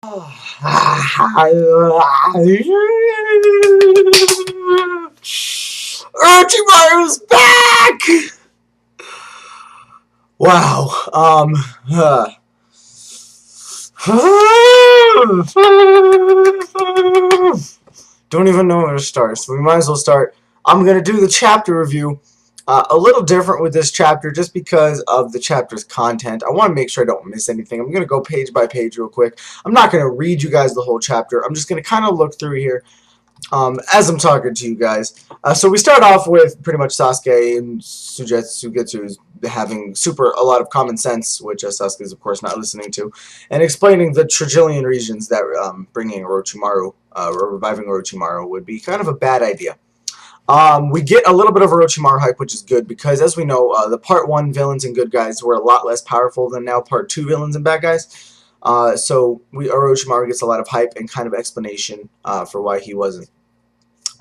Orochimaru's back! Wow. Don't even know where to start, so we might as well start. I'm going to do the chapter review. A little different with this chapter just because of the chapter's content. I want to make sure I don't miss anything. I'm going to go page by page real quick. I'm not going to read you guys the whole chapter. I'm just going to kind of look through here as I'm talking to you guys. So we start off with pretty much Sasuke and Sugetsu having a lot of common sense, which Sasuke is of course not listening to, and explaining the Trigillion regions that bringing Orochimaru, or reviving Orochimaru would be kind of a bad idea. We get a little bit of Orochimaru hype, which is good, because as we know, the Part 1 villains and good guys were a lot less powerful than now Part 2 villains and bad guys. So Orochimaru gets a lot of hype and kind of explanation for why he wasn't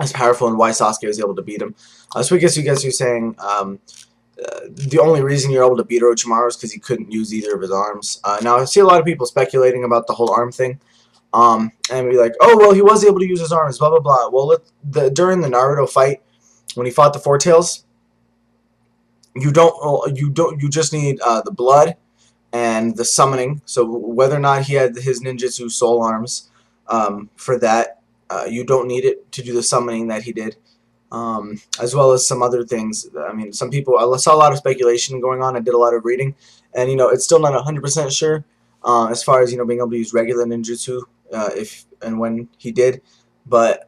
as powerful and why Sasuke was able to beat him. So we get Sugetsu saying the only reason you're able to beat Orochimaru is because he couldn't use either of his arms. Now I see a lot of people speculating about the whole arm thing. And be like, oh well, he was able to use his arms, blah blah blah. Well, during the Naruto fight, when he fought the Four Tails, you just need the blood and the summoning. So whether or not he had his ninjutsu soul arms, for that, you don't need it to do the summoning that he did, as well as some other things. I mean, some people, I saw a lot of speculation going on. I did a lot of reading, and it's still not 100% sure as far as being able to use regular ninjutsu. If and when he did, but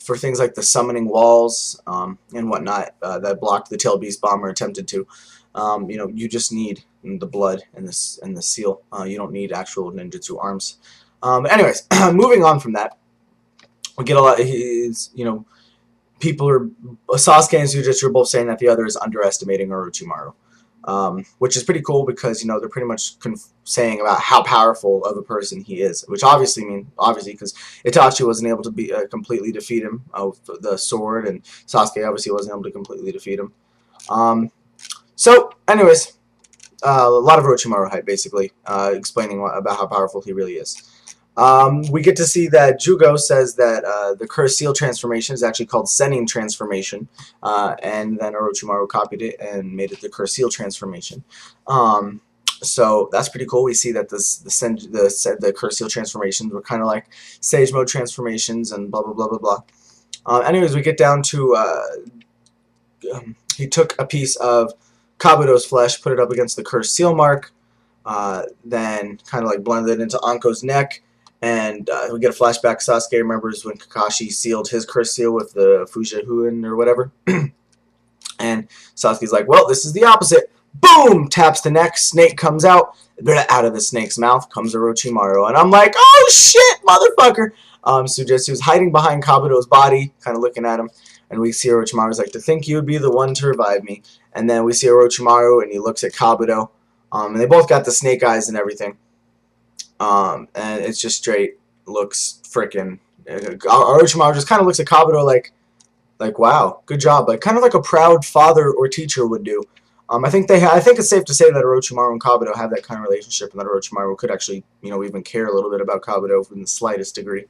for things like the summoning walls and whatnot that blocked the tail beast bomb or attempted to, you just need the blood and the seal. You don't need actual ninjutsu arms. Anyways, moving on from that, we get a lot. People are Sasuke and Sugetsu are both saying that the other is underestimating Orochimaru. Which is pretty cool because they're pretty much saying about how powerful of a person he is, which obviously because Itachi wasn't able to completely defeat him with the sword, and Sasuke obviously wasn't able to completely defeat him. So, anyways, a lot of Orochimaru hype, basically, explaining about how powerful he really is. We get to see that Jugo says that the Cursed Seal transformation is actually called Sennin transformation, and then Orochimaru copied it and made it the Cursed Seal transformation. So that's pretty cool. We see that the Cursed Seal transformations were kind of like Sage Mode transformations and blah blah blah blah blah. Anyways, we get down to he took a piece of Kabuto's flesh, put it up against the Cursed Seal mark, then kind of like blended it into Anko's neck. And we get a flashback. Sasuke remembers when Kakashi sealed his Cursed Seal with the Fujihuin or whatever. And Sasuke's like, well, this is the opposite. Boom! Taps the neck. Snake comes out. Out of the snake's mouth comes Orochimaru. And I'm like, oh shit, motherfucker! Sugetsu's hiding behind Kabuto's body, kind of looking at him. And we see Orochimaru's like, to think you would be the one to revive me. And then we see Orochimaru, and he looks at Kabuto. And they both got the snake eyes and everything. And it's just straight looks freaking. Orochimaru just kind of looks at Kabuto like wow, good job, like kind of like a proud father or teacher would do. I think it's safe to say that Orochimaru and Kabuto have that kind of relationship, and that Orochimaru could actually even care a little bit about Kabuto in the slightest degree.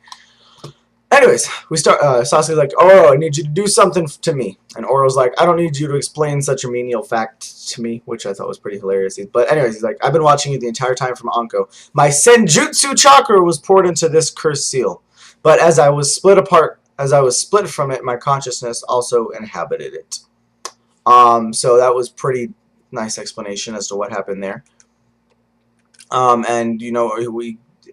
Anyways, we start. Sasuke's like, "Oro, I need you to do something to me," and Oro's like, "I don't need you to explain such a menial fact to me," which I thought was pretty hilarious. But anyways, he's like, "I've been watching you the entire time from Anko. My Senjutsu chakra was poured into this Cursed Seal, but as I was split from it, my consciousness also inhabited it." So that was pretty nice explanation as to what happened there. And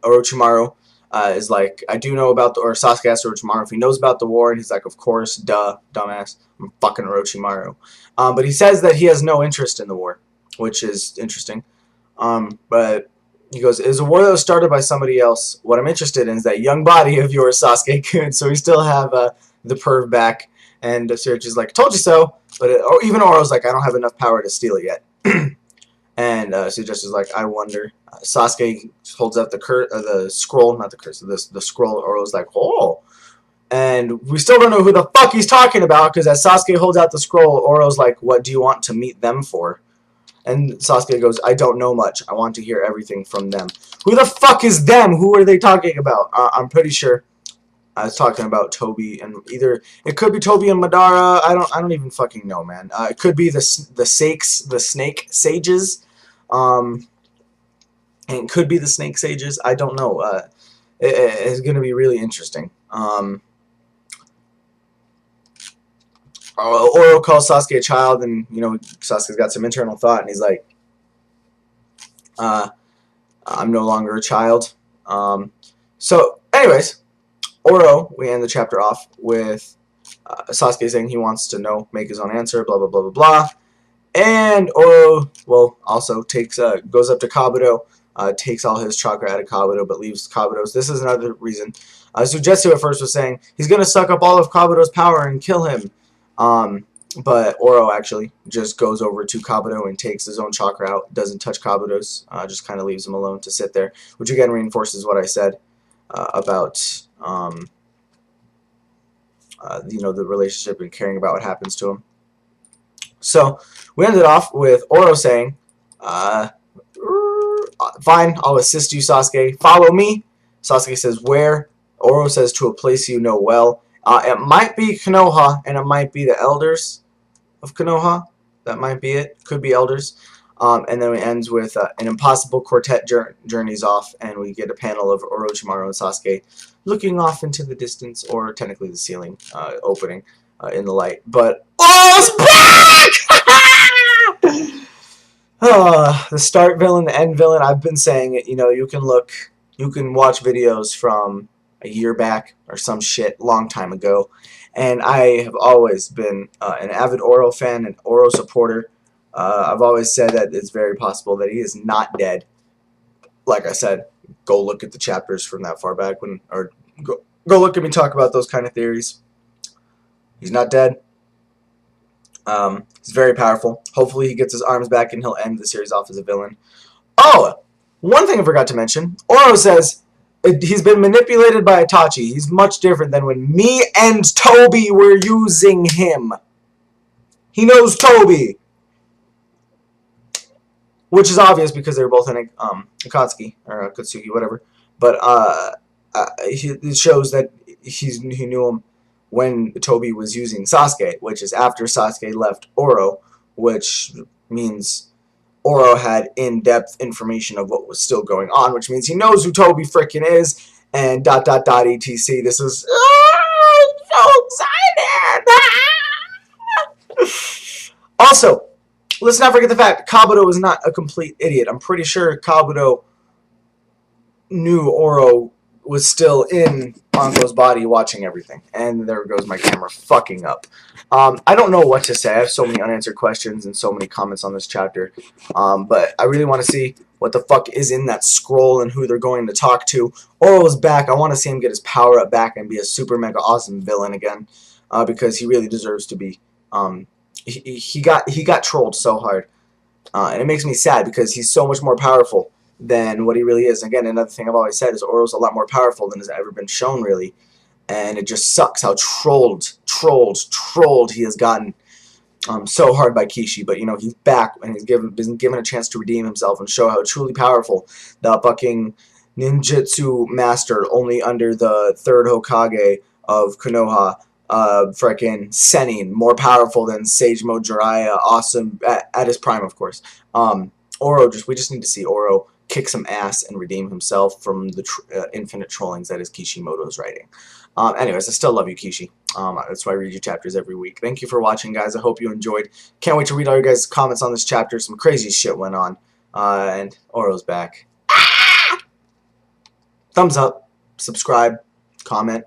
Orochimaru. Is like, I do know about or Sasuke asks Orochimaru if he knows about the war, and he's like, of course, duh, dumbass, I'm fucking Orochimaru. But he says that he has no interest in the war, which is interesting. But he goes, it was a war that was started by somebody else. What I'm interested in is that young body of yours, Sasuke-kun. So we still have the perv back, and Sugetsu's like, told you so. But even Oro's like, I don't have enough power to steal it yet. And Sugetsu's like, I wonder. Sasuke holds up the scroll, not the curse, the scroll. Oro's like, oh. And we still don't know who the fuck he's talking about, because as Sasuke holds out the scroll, Oro's like, what do you want to meet them for? And Sasuke goes, I don't know much. I want to hear everything from them. Who the fuck is them? Who are they talking about? I'm pretty sure I was talking about Toby and either it could be Toby and Madara. I don't even fucking know, man. It could be the snake sages, and it could be the snake sages. I don't know. It's gonna be really interesting. Oro calls Sasuke a child, and Sasuke's got some internal thought, and he's like, "I'm no longer a child." So, anyways. Oro, we end the chapter off with Sasuke saying he wants to know, make his own answer, blah, blah, blah, blah, blah. And Oro, well, also goes up to Kabuto, takes all his chakra out of Kabuto, but leaves Kabuto's. This is another reason. Sugetsu at first was saying he's going to suck up all of Kabuto's power and kill him. But Oro actually just goes over to Kabuto and takes his own chakra out, doesn't touch Kabuto's, just kind of leaves him alone to sit there, which again reinforces what I said about the relationship and caring about what happens to him. So we ended off with Oro saying, fine, I'll assist you, Sasuke. Follow me. Sasuke says, where? Oro says, to a place you know well. It might be Konoha, and it might be the elders of Konoha. That might be it. Could be elders. And then it ends with an impossible quartet journeys off, and we get a panel of Orochimaru and Sasuke looking off into the distance, or technically the ceiling, opening in the light. But Oro's back! The start villain, the end villain. I've been saying it. You can watch videos from a year back or some shit, long time ago, and I have always been an avid Oro fan and Oro supporter. I've always said that it's very possible that he is not dead. Like I said, go look at the chapters from that far back or go look at me talk about those kind of theories. He's not dead. He's very powerful. Hopefully he gets his arms back and he'll end the series off as a villain. Oh, one thing I forgot to mention. Oro says he's been manipulated by Itachi. He's much different than when me and Toby were using him. He knows Toby. Which is obvious because they were both in Akatsuki, or Akatsuki, whatever. But it shows that he knew him when Toby was using Sasuke, which is after Sasuke left Oro, which means Oro had in-depth information of what was still going on, which means he knows who Toby frickin' is, and ... etc. This is so excited! Also, let's not forget the fact Kabuto is not a complete idiot. I'm pretty sure Kabuto knew Oro was still in Anko's body watching everything. And there goes my camera fucking up. I don't know what to say. I have so many unanswered questions and so many comments on this chapter. But I really want to see what the fuck is in that scroll and who they're going to talk to. Oro's back. I want to see him get his power up back and be a super mega awesome villain again. Because he really deserves to be. He got trolled so hard, and it makes me sad because he's so much more powerful than what he really is. Again, another thing I've always said is Oro's a lot more powerful than has ever been shown, really, and it just sucks how trolled he has gotten so hard by Kishi. But he's back and he's been given a chance to redeem himself and show how truly powerful the fucking ninjutsu master, only under the third Hokage of Konoha. Frickin' Sennin, more powerful than Sage Mode Jiraiya, awesome at his prime, of course. Oro, we just need to see Oro kick some ass and redeem himself from the infinite trollings that is Kishimoto's writing. Anyways, I still love you, Kishi. That's why I read your chapters every week. Thank you for watching, guys. I hope you enjoyed. Can't wait to read all your guys' comments on this chapter. Some crazy shit went on. And Oro's back. Thumbs up, subscribe, comment.